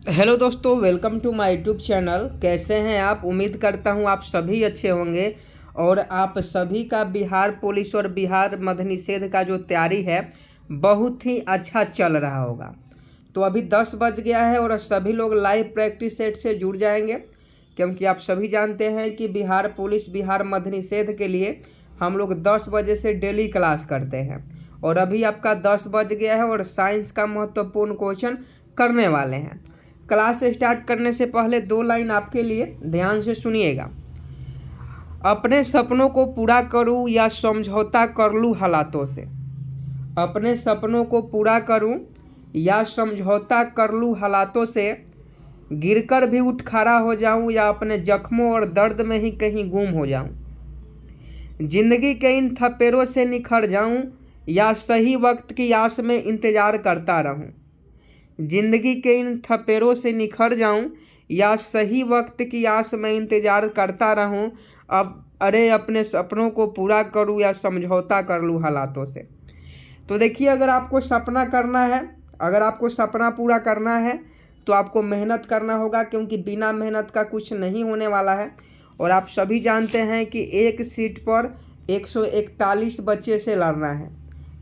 Hello दोस्तों, welcome to my YouTube channel. कैसे हैं आप? उम्मीद करता हूं आप सभी अच्छे होंगे और आप सभी का बिहार पुलिस और बिहार मद्य निषेध का जो तैयारी है बहुत ही अच्छा चल रहा होगा। तो अभी 10 बज गया है और सभी लोग लाइव प्रैक्टिस सेट से जुड़ जाएंगे, क्योंकि आप सभी जानते हैं कि बिहार पुलिस बिहार मद्य निषेध के लिए हम लोग 10 बजे से डेली क्लास करते हैं। और अभी आपका 10 बज गया है और साइंस का महत्वपूर्ण क्वेश्चन करने वाले हैं। क्लास स्टार्ट करने से पहले 2 लाइन आपके लिए ध्यान से सुनिएगा। अपने सपनों को पूरा करूं या समझौता कर लूं हालातों से। अपने सपनों को पूरा करूं या समझौता कर लूं हालातों से। गिरकर भी उठ खड़ा हो जाऊं या अपने जख्मों और दर्द में ही कहीं गुम हो जाऊं। जिंदगी के इन थपेड़ों से निखर जाऊं या सही वक्त की आस में इंतजार करता रहूं। जिंदगी के इन थपेड़ों से निखर जाऊं या सही वक्त की आस में इंतजार करता रहूं। अब अरे अपने सपनों को पूरा करूं या समझौता कर लूं हालातों से। तो देखिए, अगर आपको सपना करना है, अगर आपको सपना पूरा करना है तो आपको मेहनत करना होगा, क्योंकि बिना मेहनत का कुछ नहीं होने वाला है। और आप सभी जानते हैं कि एक सीट पर 141 बच्चे से लड़ना है।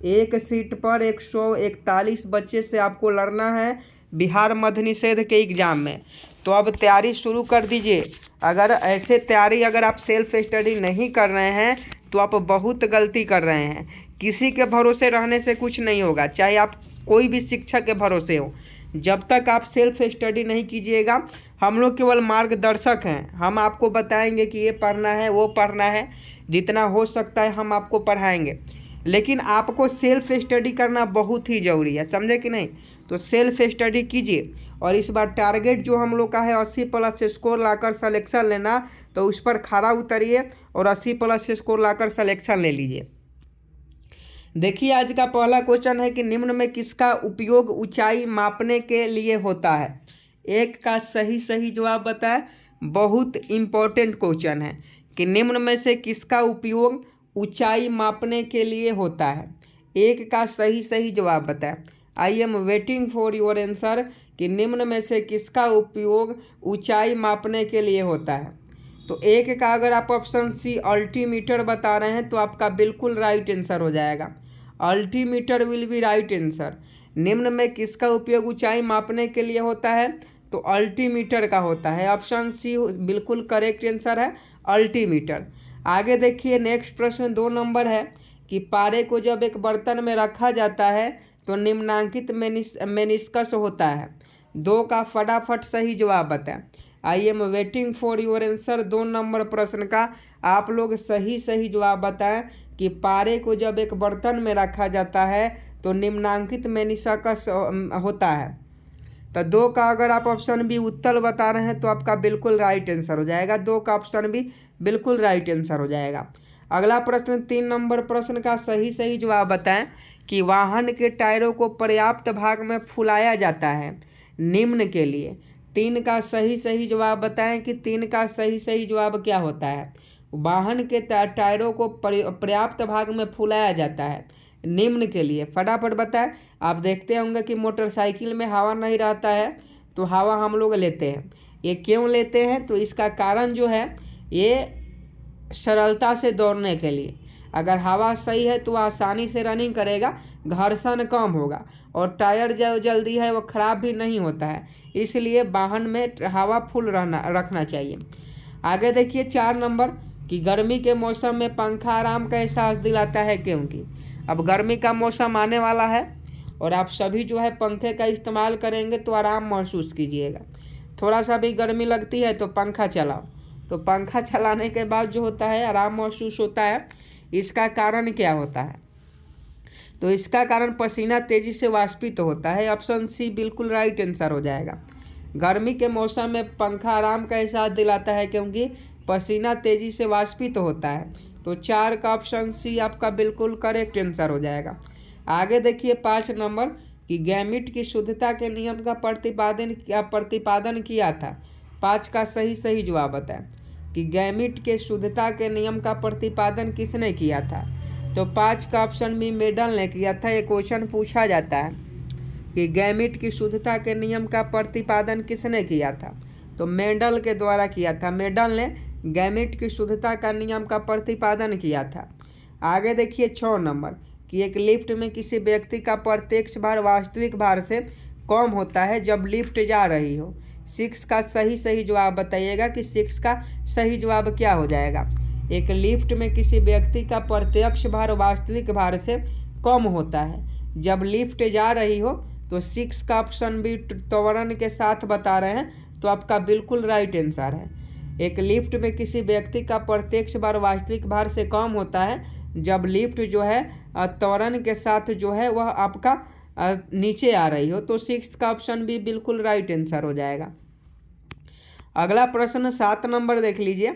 एक सीट पर 141 बच्चे से आपको लड़ना है बिहार मद्य निषेध के एग्ज़ाम में। तो अब तैयारी शुरू कर दीजिए। अगर ऐसे तैयारी अगर आप सेल्फ स्टडी नहीं कर रहे हैं तो आप बहुत गलती कर रहे हैं। किसी के भरोसे रहने से कुछ नहीं होगा, चाहे आप कोई भी शिक्षक के भरोसे हो। जब तक आप सेल्फ स्टडी नहीं कीजिएगा, हम लोग केवल मार्गदर्शक हैं। हम आपको बताएंगे कि ये पढ़ना है, वो पढ़ना है, जितना हो सकता है हम आपको पढ़ाएंगे। लेकिन आपको सेल्फ स्टडी करना बहुत ही ज़रूरी है, समझे कि नहीं? तो सेल्फ स्टडी कीजिए। और इस बार टारगेट जो हम लोग का है 80+ स्कोर लाकर सलेक्शन लेना, तो उस पर खरा उतरिए और 80+ स्कोर लाकर सलेक्शन ले लीजिए। देखिए, आज का पहला क्वेश्चन है कि निम्न में किसका उपयोग ऊंचाई मापने के लिए होता है। एक का सही सही जवाब बताएं। बहुत इम्पोर्टेंट क्वेश्चन है कि निम्न में से किसका उपयोग ऊंचाई मापने के लिए होता है। एक का सही सही जवाब बताएं। I am waiting for your answer कि निम्न में से किसका उपयोग ऊंचाई मापने के लिए होता है। तो एक का अगर आप ऑप्शन सी अल्टीमीटर बता रहे हैं तो आपका बिल्कुल राइट आंसर हो जाएगा। Altimeter will be right answer. निम्न में किसका उपयोग ऊंचाई मापने के लिए होता है, तो अल्टीमीटर का होता है। ऑप्शन सी बिल्कुल करेक्ट आंसर है, अल्टीमीटर। आगे देखिए, नेक्स्ट प्रश्न 2 नंबर है कि पारे को जब एक बर्तन में रखा जाता है तो निम्नांकित मेनिस्कस होता है। 2 का फटाफट सही जवाब बताएं। I am waiting for your answer. 2 number प्रश्न का आप लोग सही सही जवाब बताएं कि पारे को जब एक बर्तन में रखा जाता है तो निम्नांकित मेनिस्कस होता है। तो 2 का अगर आप ऑप्शन बी उत्तल बता रहे हैं तो आपका बिल्कुल राइट आंसर हो जाएगा। 2 का ऑप्शन बी बिल्कुल राइट आंसर हो जाएगा। अगला प्रश्न 3 नंबर प्रश्न का सही सही जवाब बताएं कि वाहन के टायरों को पर्याप्त भाग में फुलाया जाता है निम्न के लिए। 3 का सही सही जवाब बताएं कि 3 का सही सही जवाब क्या होता है। वाहन के टायरों को पर्याप्त भाग में फुलाया जाता है निम्न के लिए। फटाफट बताएं। आप देखते होंगे कि मोटरसाइकिल में हवा नहीं रहता है, तो हवा हम लोग लेते हैं। ये क्यों लेते हैं? तो इसका कारण जो है, ये सरलता से दौड़ने के लिए। अगर हवा सही है तो आसानी से रनिंग करेगा, घर्षण कम होगा और टायर जो जल्दी है वो ख़राब भी नहीं होता है। इसलिए वाहन में हवा फुल रखना चाहिए। आगे देखिए 4 नंबर कि गर्मी के मौसम में पंखा आराम का एहसास दिलाता है, क्योंकि अब गर्मी का मौसम आने वाला है और आप सभी जो है पंखे का इस्तेमाल करेंगे तो आराम महसूस कीजिएगा। थोड़ा सा भी गर्मी लगती है तो पंखा चलाओ, तो पंखा चलाने के बाद जो होता है आराम महसूस होता है। इसका कारण क्या होता है? तो इसका कारण पसीना तेज़ी से वाष्पित होता है। ऑप्शन सी बिल्कुल राइट आंसर हो जाएगा। गर्मी के मौसम में पंखा आराम का एहसास दिलाता है क्योंकि पसीना तेज़ी से वाष्पित होता है। तो 4 का ऑप्शन सी आपका बिल्कुल करेक्ट आंसर हो जाएगा। आगे देखिए 5 नंबर कि गैमीट की शुद्धता के नियम का प्रतिपादन किया था। 5 का सही सही जवाब बताएं कि गैमीट के शुद्धता के नियम का प्रतिपादन किसने किया था। तो 5 का ऑप्शन बी मेडल ने किया था। ये क्वेश्चन पूछा जाता है। कि गैमीट की शुद्धता के नियम का प्रतिपादन किसने किया था? तो मेंडल के द्वारा किया था। मेंडल ने गैमीट की शुद्धता का नियम का प्रतिपादन किया था। आगे देखिए 6 नंबर कि एक लिफ्ट में किसी व्यक्ति का प्रत्यक्ष भार वास्तविक भार से कम होता है जब लिफ्ट जा रही हो। 6 का सही जवाब बताइएगा कि 6 का सही जवाब क्या हो जाएगा। एक लिफ्ट में किसी व्यक्ति का प्रत्यक्ष भार वास्तविक भार से कम होता है जब लिफ्ट जा रही हो। तो 6 का ऑप्शन भी त्वरण के साथ बता रहे हैं, तो आपका बिल्कुल राइट आंसर है। एक लिफ्ट में किसी व्यक्ति का प्रत्यक्ष भार वास्तविक भार से कम होता है जब लिफ्ट जो है त्वरण के साथ जो है वह आपका नीचे आ रही हो। तो 6 का ऑप्शन भी बिल्कुल राइट आंसर हो जाएगा। अगला प्रश्न 7 नंबर देख लीजिए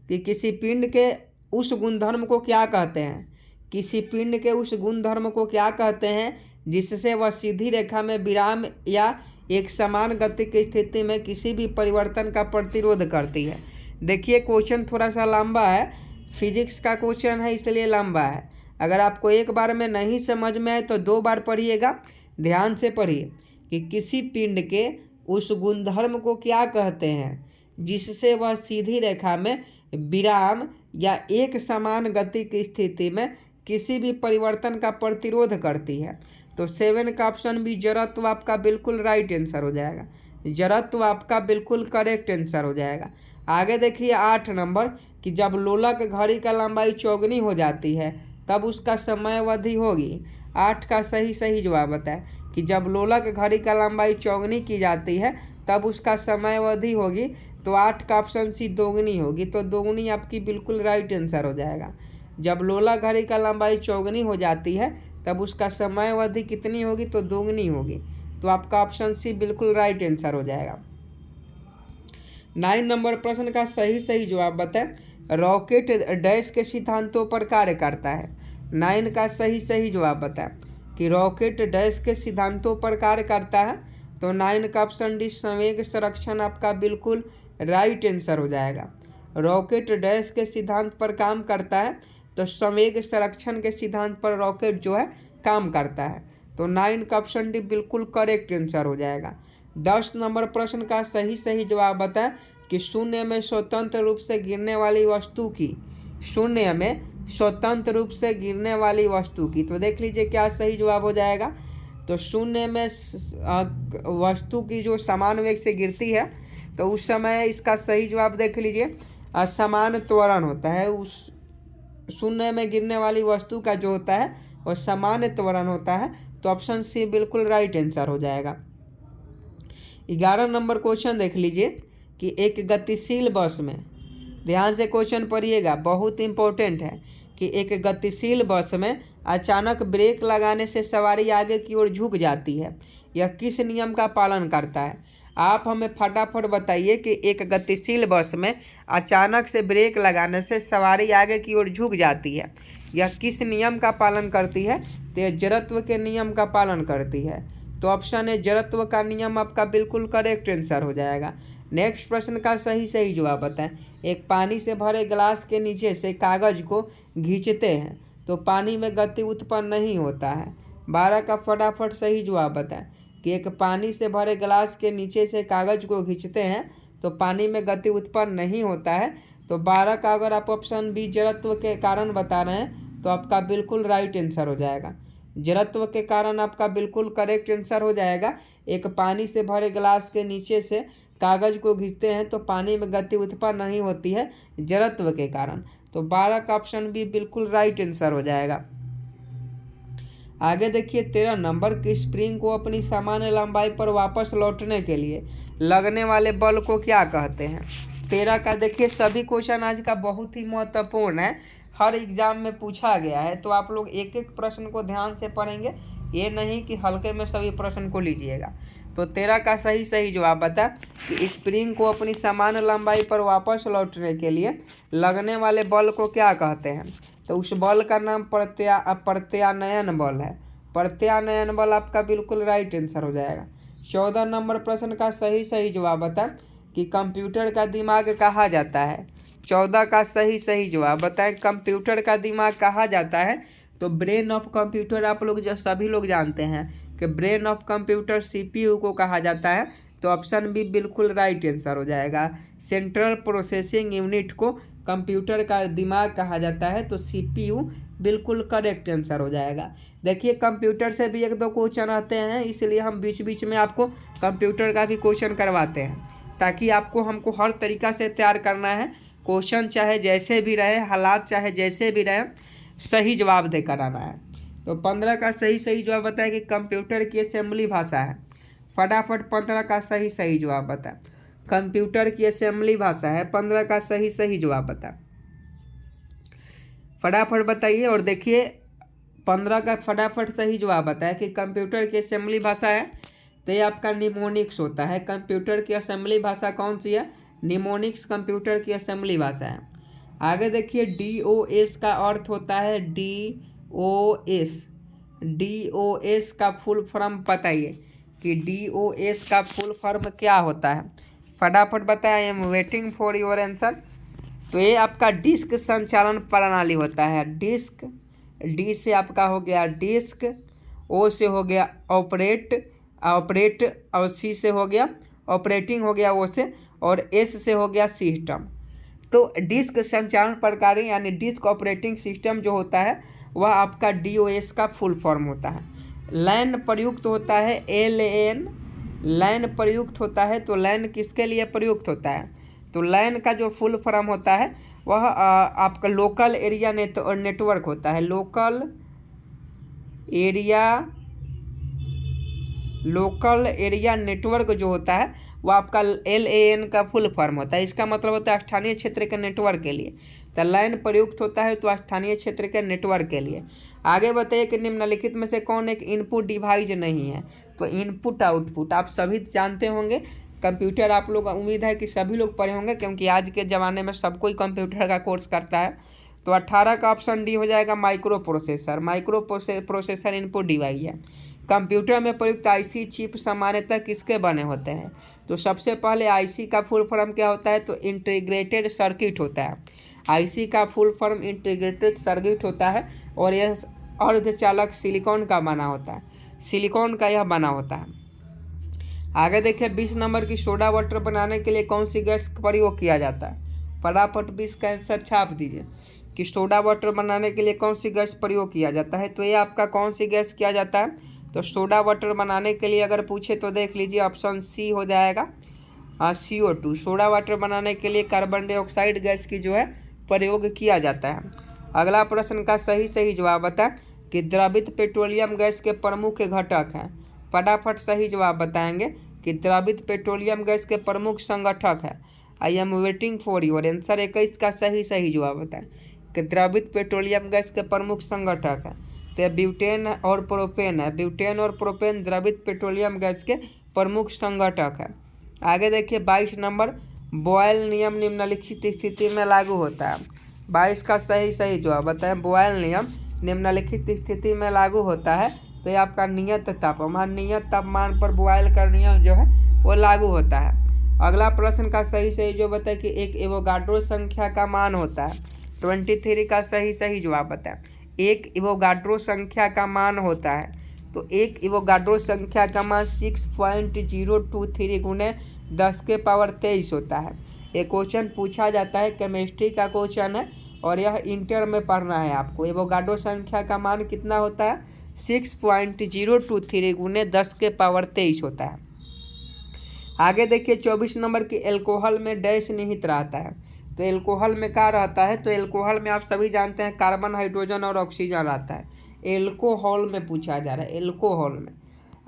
कि किसी पिंड के उस गुणधर्म को क्या कहते हैं? किसी पिंड के उस गुणधर्म को क्या कहते हैं जिससे वह सीधी रेखा में विराम या एक समान गति की स्थिति में किसी भी परिवर्तन का प्रतिरोध करती है? देखिए क्वेश्चन थोड़ा सा लंबा है, फिजिक्स का क्वेश्चन है इसलिए लंबा है। अगर आपको एक बार में नहीं समझ में आए तो 2 बार पढ़िएगा, ध्यान से पढ़िए कि किसी पिंड के उस गुणधर्म को क्या कहते हैं जिससे वह सीधी रेखा में विराम या एक समान गति की स्थिति में किसी भी परिवर्तन का प्रतिरोध करती है। तो 7 का ऑप्शन भी जड़त्व आपका बिल्कुल राइट आंसर हो जाएगा। जड़त्व आपका बिल्कुल करेक्ट आंसर हो जाएगा। आगे देखिए 8 नंबर कि जब लोलक घड़ी का लंबाई चौगुनी हो जाती है तब उसका समयावधि होगी। 8 का सही जवाब बताए कि जब लोलक घड़ी का लंबाई चौगुनी की जाती है तब उसका समयावधि होगी। तो 8 का ऑप्शन सी दोगुनी होगी। तो दोगुनी आपकी बिल्कुल राइट आंसर हो जाएगा। जब लोलक घड़ी का लंबाई चौगुनी हो जाती है तब उसका समयावधि कितनी होगी? तो दोगुनी होगी। तो आपका ऑप्शन सी बिल्कुल राइट आंसर हो जाएगा। 9 नंबर प्रश्न का सही जवाब बताएं। रॉकेट डैश के सिद्धांतों पर कार्य करता है। 9 का सही जवाब बताएं कि रॉकेट डैश के सिद्धांतों पर कार्य करता है। तो 9 का ऑप्शन डी संवेग संरक्षण आपका बिल्कुल राइट आंसर हो जाएगा। रॉकेट डैश के सिद्धांत पर काम करता है तो संवेग संरक्षण के सिद्धांत पर रॉकेट जो है काम करता है। तो 9 का ऑप्शन डी बिल्कुल करेक्ट आंसर हो जाएगा। 10 नंबर प्रश्न का सही जवाब बताएं कि शून्य में स्वतंत्र रूप से गिरने वाली वस्तु की। शून्य में स्वतंत्र रूप से गिरने वाली वस्तु की। तो देख लीजिए क्या सही जवाब हो जाएगा। तो शून्य में वस्तु की जो समान वेग से गिरती है तो उस समय इसका सही जवाब देख लीजिए समान त्वरण होता है। उस शून्य में गिरने वाली वस्तु का जो होता है वह समान त्वरण होता है। तो ऑप्शन सी बिल्कुल राइट आंसर हो जाएगा। 11 नंबर क्वेश्चन देख लीजिए कि एक गतिशील बस में, ध्यान से क्वेश्चन पढ़िएगा, बहुत इंपॉर्टेंट है कि एक गतिशील बस में अचानक ब्रेक लगाने से सवारी आगे की ओर झुक जाती है। यह किस नियम का पालन करता है? आप हमें फटाफट बताइए कि एक गतिशील बस में अचानक से ब्रेक लगाने से सवारी आगे की ओर झुक जाती है, यह किस नियम का पालन करती है? तो यह जड़त्व के नियम का पालन करती है। तो ऑप्शन है जड़त्व का नियम आपका बिल्कुल करेक्ट आंसर हो जाएगा। नेक्स्ट प्रश्न का सही जवाब बताएं। एक पानी से भरे गिलास के नीचे से कागज को खींचते हैं तो पानी में गति उत्पन्न नहीं होता है। 12 का फटाफट सही जवाब बताएं कि एक पानी से भरे गिलास के नीचे से कागज को खींचते हैं तो पानी में गति उत्पन्न नहीं होता है। तो 12 का अगर आप ऑप्शन बी जड़त्व के कारण बता रहे हैं तो आपका बिल्कुल राइट आंसर हो जाएगा। जड़त्व के कारण आपका बिल्कुल करेक्ट आंसर हो जाएगा। एक पानी से भरे गिलास के नीचे से कागज को खींचते हैं तो पानी में गति उत्पन्न नहीं होती है जड़त्व के कारण। तो 12 का ऑप्शन भी बिल्कुल राइट आंसर हो जाएगा। आगे देखिए 13 नंबर की स्प्रिंग को अपनी सामान्य लंबाई पर वापस लौटने के लिए लगने वाले बल को क्या कहते हैं? 13 का देखिए सभी क्वेश्चन आज का बहुत ही महत्वपूर्ण है, हर एग्जाम में पूछा गया है। तो आप लोग एक एक प्रश्न को ध्यान से पढ़ेंगे, ये नहीं कि हल्के में सभी प्रश्न को लीजिएगा। तो 13 का सही जवाब बता कि स्प्रिंग को अपनी सामान्य लंबाई पर वापस लौटने के लिए लगने वाले बल को क्या कहते हैं? तो उस बल का नाम प्रत्यानयन बल है। प्रत्यानयन बल आपका बिल्कुल राइट आंसर हो जाएगा। 14 नंबर प्रश्न का सही जवाब बता कि कंप्यूटर का दिमाग कहा जाता है। 14 का सही जवाब बताएं कंप्यूटर का दिमाग कहा जाता है। तो ब्रेन ऑफ कंप्यूटर आप लोग जो सभी लोग जानते हैं कि ब्रेन ऑफ कंप्यूटर सीपीयू को कहा जाता है, तो ऑप्शन बी बिल्कुल राइट आंसर हो जाएगा। सेंट्रल प्रोसेसिंग यूनिट को कंप्यूटर का दिमाग कहा जाता है, तो सीपीयू बिल्कुल करेक्ट आंसर हो जाएगा। देखिए कंप्यूटर से भी एक दो क्वेश्चन आते हैं, इसलिए हम बीच बीच में आपको कंप्यूटर का भी क्वेश्चन करवाते हैं, ताकि आपको हमको हर तरीक़ा से तैयार करना है। क्वेश्चन चाहे जैसे भी रहे, हालात चाहे जैसे भी रहे, सही जवाब देकर आना है। तो 15 का सही जवाब बताए कि कंप्यूटर की असेंबली भाषा है। फटाफट 15 का सही जवाब बता। कंप्यूटर की असेंबली भाषा है, 15 का सही जवाब बता, फटाफट बताइए। और देखिए 15 का फटाफट सही जवाब बताए कि कंप्यूटर की असेंबली भाषा है, तो ये आपका निमोनिक्स होता है। कंप्यूटर की असेंबली भाषा कौन सी है? निमोनिक्स कंप्यूटर की असेंबली भाषा है। आगे देखिए DOS का अर्थ होता है DOS का फुल फॉर्म बताइए कि DOS का फुल फॉर्म क्या होता है, फटाफट बताएं। I am waiting for your answer. तो ये आपका डिस्क संचालन प्रणाली होता है। डिस्क, डी से आपका हो गया डिस्क, ओ से हो गया ऑपरेट और सी से हो गया ऑपरेटिंग हो गया ओ से, और एस से हो गया सिस्टम। तो डिस्क संचालन प्रणाली यानी डिस्क ऑपरेटिंग सिस्टम जो होता है वह आपका DOS का फुल फॉर्म होता है। लैन प्रयुक्त होता है LAN, लैन प्रयुक्त होता है। तो लैन किसके लिए प्रयुक्त होता है? तो लैन का जो फुल फॉर्म होता है वह आपका लोकल एरिया नेटवर्क होता है। लोकल एरिया नेटवर्क जो होता है वो आपका LAN का फुल फॉर्म होता है। इसका मतलब होता है स्थानीय क्षेत्र के नेटवर्क के लिए। तो लैन प्रयुक्त होता है तो स्थानीय क्षेत्र के नेटवर्क के लिए। आगे बताइए कि निम्नलिखित में से कौन एक इनपुट डिवाइस नहीं है? तो इनपुट आउटपुट आप सभी जानते होंगे। कंप्यूटर आप लोग उम्मीद है कि सभी लोग पढ़े होंगे, क्योंकि आज के ज़माने में सब कोई कंप्यूटर का कोर्स करता है। तो 18 का ऑप्शन डी हो जाएगा माइक्रो प्रोसेसर इनपुट डिवाइस है। कंप्यूटर में प्रयुक्त आईसी चिप सामान्यतः किसके बने होते हैं? तो सबसे पहले आईसी का फुल फॉर्म क्या होता है? तो इंटीग्रेटेड सर्किट होता है। आईसी का फुल फॉर्म इंटीग्रेटेड सर्किट होता है, और यह अर्धचालक सिलिकॉन का बना होता है। सिलिकॉन का यह बना होता है। आगे देखिए 20 नंबर की सोडा वाटर बनाने के लिए कौन सी गैस का प्रयोग किया जाता है? फटाफट 20 का आंसर छाप दीजिए कि सोडा वाटर बनाने के लिए कौन सी गैस प्रयोग किया जाता है। तो ये आपका कौन सी गैस किया जाता है? तो सोडा वाटर बनाने के लिए अगर पूछे तो देख लीजिए ऑप्शन सी हो जाएगा, CO2। सोडा वाटर बनाने के लिए कार्बन डाइऑक्साइड गैस की जो है प्रयोग किया जाता है। अगला प्रश्न का सही जवाब बताएं कि द्रवित पेट्रोलियम गैस के प्रमुख घटक हैं। फटाफट सही जवाब बताएंगे कि द्रवित पेट्रोलियम गैस के प्रमुख संगठक है। I am waiting for your answer. 21 का सही जवाब बताएं कि द्रवित पेट्रोलियम गैस के प्रमुख संगठक है। तो ब्यूटेन और प्रोपेन है। ब्यूटेन और प्रोपेन द्रवित पेट्रोलियम गैस के प्रमुख संगठक है। आगे देखिए 22 नंबर, बॉयल नियम निम्नलिखित स्थिति में लागू होता है। 22 का सही जवाब बताएं। बॉयल नियम निम्नलिखित स्थिति में लागू होता है। तो ये आपका नियत तापमान पर बॉयल का नियम जो है वो लागू होता है। अगला प्रश्न का सही जो बताए कि एक एवोगाड्रो संख्या का मान होता है। 23 का सही जवाब बताएं। एक एवोगाड्रो संख्या का मान होता है। तो एक एवोगाड्रो संख्या का मान 6.023 गुणे 10 के पावर 23 होता है। ये क्वेश्चन पूछा जाता है, केमिस्ट्री का क्वेश्चन है और यह इंटर में पढ़ना है आपको। एवोगाड्रो संख्या का मान कितना होता है? 6.023 गुणे 10 के पावर 23 होता है। आगे देखिए 24 नंबर की एल्कोहल में डैश निहित रहता है। तो एल्कोहल में क्या रहता है? तो एल्कोहल में आप सभी जानते हैं कार्बन, हाइड्रोजन और ऑक्सीजन रहता है। एल्कोहल में पूछा जा रहा है, एल्कोहल में।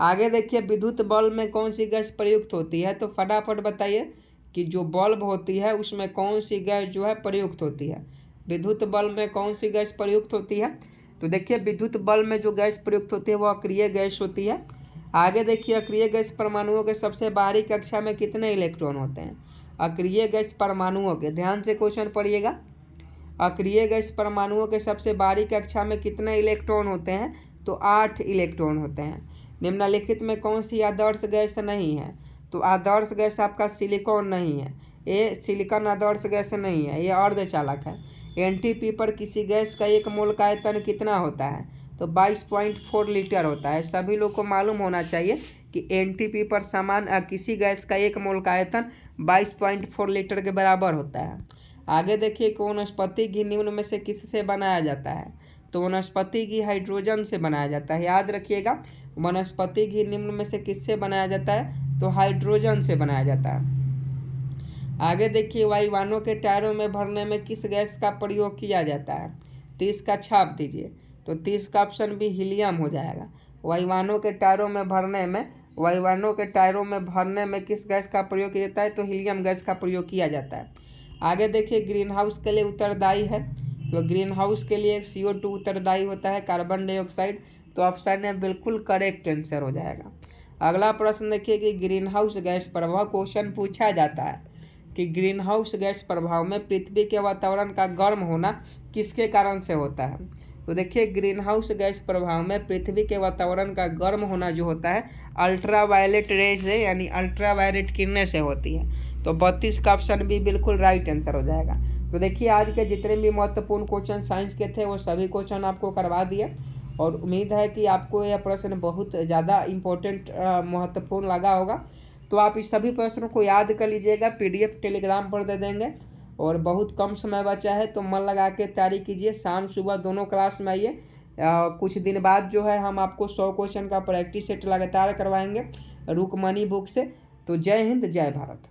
आगे देखिए विद्युत बल्ब में कौन सी गैस प्रयुक्त होती है? तो फटाफट बताइए कि जो बल्ब होती है उसमें कौन सी गैस जो है प्रयुक्त होती है। विद्युत बल्ब में कौन सी गैस प्रयुक्त होती है? तो देखिए विद्युत बल्ब में जो गैस प्रयुक्त होती है वो अक्रिय गैस होती है। आगे देखिए अक्रिय गैस परमाणुओं के सबसे बाहरी कक्षा में कितने इलेक्ट्रॉन होते हैं? अक्रिय गैस परमाणुओं के, ध्यान से क्वेश्चन पढ़िएगा। अक्रिय गैस परमाणुओं के सबसे बाहरी कक्षा में कितने इलेक्ट्रॉन होते हैं? तो 8 इलेक्ट्रॉन होते हैं। निम्नलिखित में कौन सी आदर्श गैस नहीं है? तो आदर्श गैस आपका सिलिकॉन नहीं है। ये सिलिकॉन आदर्श गैस नहीं है, ये अर्धचालक है। एनटीपी पर किसी गैस का 1 मोल का आयतन कितना होता है? तो 22.4 लीटर होता है। सभी लोग को मालूम होना चाहिए कि एनटीपी पर समान किसी गैस का 1 मोल का आयतन 22.4 लीटर के बराबर होता है। आगे देखिए कि वनस्पति घी निम्न में से किससे बनाया जाता है? तो वनस्पति घी हाइड्रोजन से बनाया जाता है। याद रखिएगा, वनस्पति घी निम्न में से किससे बनाया जाता है? तो हाइड्रोजन से बनाया जाता है। आगे देखिए, वायुयानों के टायरों में भरने में किस गैस का प्रयोग किया जाता है? 30 का छाप दीजिए। तो 30 का ऑप्शन भी हीलियम हो जाएगा। वायुयानों के टायरों में भरने में किस गैस का प्रयोग किया जाता है? तो हीलियम गैस का प्रयोग किया जाता है। आगे देखिए, ग्रीन हाउस के लिए उत्तरदायी है। तो ग्रीन हाउस के लिए CO2 उत्तरदायी होता है, कार्बन डाइऑक्साइड। तो ऑप्शन है बिल्कुल करेक्ट आंसर हो जाएगा। अगला प्रश्न देखिए कि ग्रीन हाउस गैस प्रभाव क्वेश्चन पूछा जाता है कि ग्रीन हाउस गैस प्रभाव में पृथ्वी के वातावरण का गर्म होना किसके कारण से होता है? तो देखिए, ग्रीन हाउस गैस प्रभाव में पृथ्वी के वातावरण का गर्म होना जो होता है अल्ट्रावायलेट रेज से, यानी अल्ट्रावायलेट किरणें से होती है। तो 32 का ऑप्शन भी बिल्कुल राइट आंसर हो जाएगा। तो देखिए, आज के जितने भी महत्वपूर्ण क्वेश्चन साइंस के थे वो सभी क्वेश्चन आपको करवा दिए, और उम्मीद है कि आपको यह प्रश्न बहुत ज़्यादा इम्पोर्टेंट महत्वपूर्ण लगा होगा। तो आप इस सभी प्रश्नों को याद कर लीजिएगा, PDF टेलीग्राम पर दे देंगे, और बहुत कम समय बचा है तो मन लगा के तैयारी कीजिए। शाम सुबह दोनों क्लास में आइए। कुछ दिन बाद जो है हम आपको 100 क्वेश्चन का प्रैक्टिस सेट लगातार करवाएंगे रुकमनी बुक से। तो जय हिंद, जय भारत।